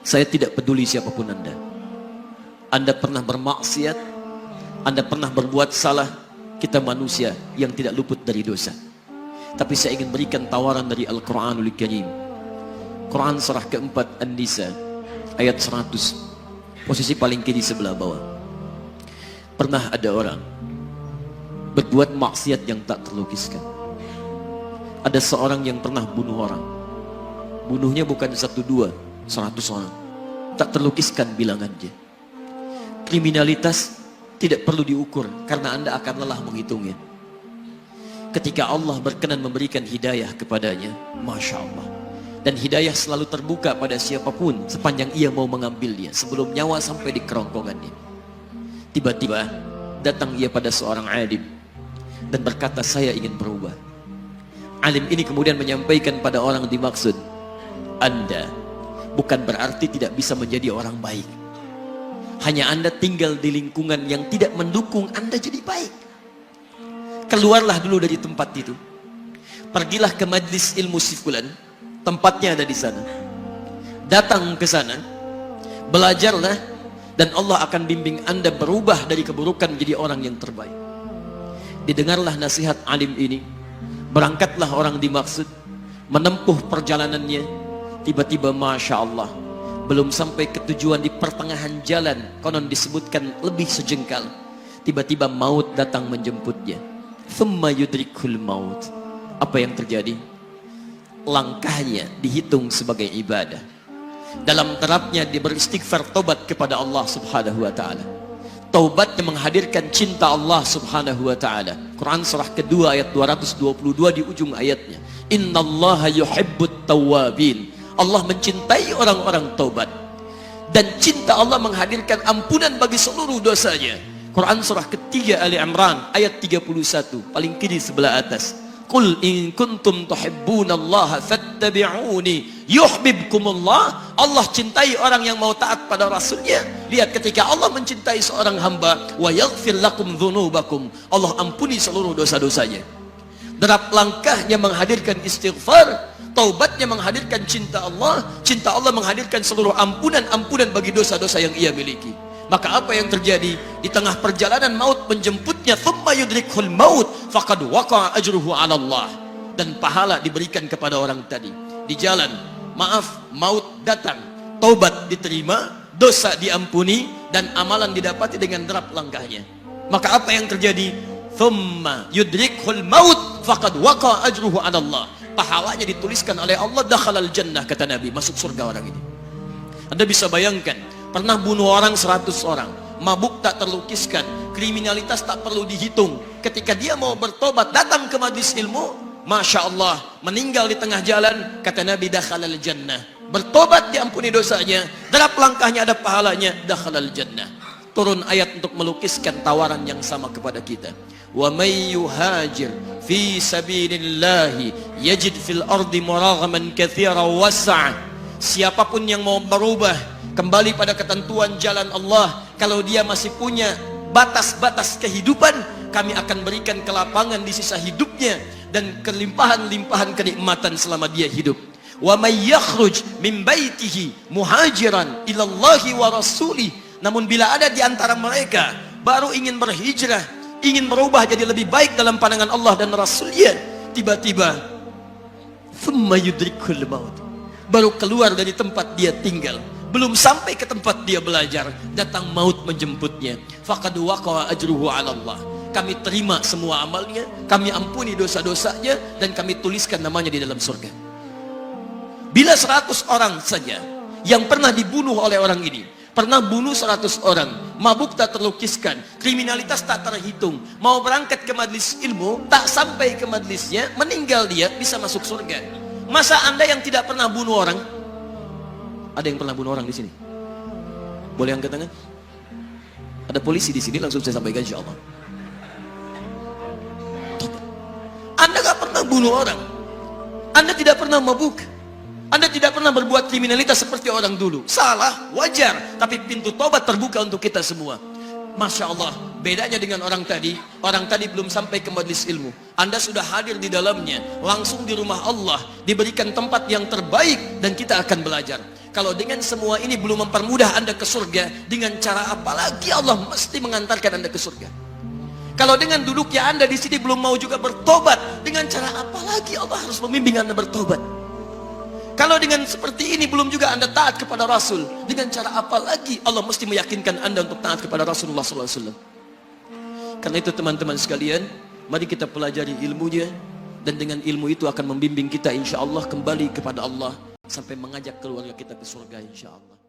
Saya tidak peduli siapapun Anda. Anda pernah bermaksiat, Anda pernah berbuat salah. Kita manusia yang tidak luput dari dosa. Tapi saya ingin berikan tawaran dari Al-Quranul Karim. Quran surah keempat An-Nisa ayat 100, posisi paling kiri sebelah bawah. Pernah ada orang berbuat maksiat yang tak terlukiskan. Ada seorang yang pernah bunuh orang. Bunuhnya bukan 1, 2, 100 orang. Tak terlukiskan bilangannya. Kriminalitas tidak perlu diukur karena Anda akan lelah menghitungnya. Ketika Allah berkenan memberikan hidayah kepadanya, Masya Allah. Dan hidayah selalu terbuka pada siapapun sepanjang ia mau mengambilnya sebelum nyawa sampai di kerongkongannya. Tiba-tiba datang ia pada seorang alim dan berkata, saya ingin berubah. Alim ini kemudian menyampaikan pada orang dimaksud, Anda bukan berarti tidak bisa menjadi orang baik. Hanya Anda tinggal di lingkungan yang tidak mendukung Anda jadi baik. Keluarlah dulu dari tempat itu. Pergilah ke majlis ilmu sifulan, tempatnya ada di sana. Datang ke sana, belajarlah, dan Allah akan bimbing Anda berubah dari keburukan menjadi orang yang terbaik. Didengarlah nasihat alim ini. Berangkatlah orang dimaksud, menempuh perjalanannya. Tiba-tiba Masya Allah, belum sampai ke tujuan, di pertengahan jalan, konon disebutkan lebih sejengkal, tiba-tiba maut datang menjemputnya. Thumma yudrikul maut. Apa yang terjadi? Langkahnya dihitung sebagai ibadah. Dalam terapnya dia beristighfar, tobat kepada Allah subhanahu wa ta'ala. Taubatnya menghadirkan cinta Allah subhanahu wa ta'ala. Quran surah kedua ayat 222 di ujung ayatnya. Innallaha yuhibbut tawwabin. Allah mencintai orang-orang taubat. Dan cinta Allah menghadirkan ampunan bagi seluruh dosanya. Quran surah ketiga Ali Imran ayat 31, paling kiri sebelah atas. Qul in kuntum tuhibbunallaha fattabi'uni yuhibbukumullah. Allah cintai orang yang mau taat pada Rasulnya. Lihat, ketika Allah mencintai seorang hamba, wa yaghfir lakum dzunubakum, Allah ampuni seluruh dosa-dosanya. Derap langkahnya menghadirkan istighfar, taubatnya menghadirkan cinta Allah menghadirkan seluruh ampunan bagi dosa-dosa yang ia miliki. Maka apa yang terjadi? Di tengah perjalanan maut menjemputnya, thumma yudrikhul maut faqad waqa'a ajruhu 'ala Allah. Dan pahala diberikan kepada orang tadi. Di jalan, maaf, maut datang, taubat diterima, dosa diampuni, dan amalan didapati dengan derap langkahnya. Maka apa yang terjadi? Thumma yudrikhul maut faqad waqa'a ajruhu 'ala Allah. Pahalanya dituliskan oleh Allah, dakhalal jannah, kata Nabi, masuk surga orang ini. Anda bisa bayangkan, pernah bunuh orang 100 orang, mabuk tak terlukiskan, kriminalitas tak perlu dihitung. Ketika dia mau bertobat, datang ke majlis ilmu, Masya Allah, meninggal di tengah jalan, kata Nabi, dakhalal jannah. Bertobat diampuni dosanya, derap langkahnya ada pahalanya, dakhalal jannah. Turun ayat untuk melukiskan tawaran yang sama kepada kita. Wa may yuhajir fi sabilillahi yajid fil ardi muraghaman katsira was'a. Siapapun yang mau berubah kembali pada ketentuan jalan Allah, kalau dia masih punya batas-batas kehidupan, kami akan berikan kelapangan di sisa hidupnya dan kelimpahan-limpahan kenikmatan selama dia hidup. Wa may yakhruj min baitihi muhajiran ila Allahi wa rasulih. Namun bila ada di antara mereka baru ingin berhijrah, ingin berubah jadi lebih baik dalam pandangan Allah dan Rasulnya, tiba-tiba thumma yudrikul maut, baru keluar dari tempat dia tinggal, belum sampai ke tempat dia belajar, datang maut menjemputnya. Faqad waqa'a ajruhu 'ala Allah. Kami terima semua amalnya, kami ampuni dosa-dosanya, dan kami tuliskan namanya di dalam surga. Bila 100 orang saja yang pernah dibunuh oleh orang ini, pernah bunuh 100 orang, mabuk tak terlukiskan, kriminalitas tak terhitung, mau berangkat ke majlis ilmu, tak sampai ke majlisnya, meninggal dia, bisa masuk surga. Masa Anda yang tidak pernah bunuh orang? Ada yang pernah bunuh orang di sini? Boleh angkat tangan? Ada polisi di sini, langsung saya sampaikan insyaallah. Anda gak pernah bunuh orang, Anda tidak pernah mabuk, Anda tidak pernah berbuat kriminalitas seperti orang dulu. Salah, wajar, tapi pintu tobat terbuka untuk kita semua. Masya Allah, bedanya dengan orang tadi belum sampai ke majlis ilmu, Anda sudah hadir di dalamnya, langsung di rumah Allah, diberikan tempat yang terbaik, dan kita akan belajar. Kalau dengan semua ini belum mempermudah Anda ke surga, dengan cara apa lagi Allah mesti mengantarkan Anda ke surga? Kalau dengan duduknya Anda di sini belum mau juga bertobat, dengan cara apa lagi Allah harus membimbing Anda bertobat? Kalau dengan seperti ini belum juga Anda taat kepada Rasul, dengan cara apa lagi Allah mesti meyakinkan Anda untuk taat kepada Rasulullah SAW? Karena itu teman-teman sekalian, mari kita pelajari ilmunya, dan dengan ilmu itu akan membimbing kita insya Allah kembali kepada Allah sampai mengajak keluarga kita ke surga insya Allah.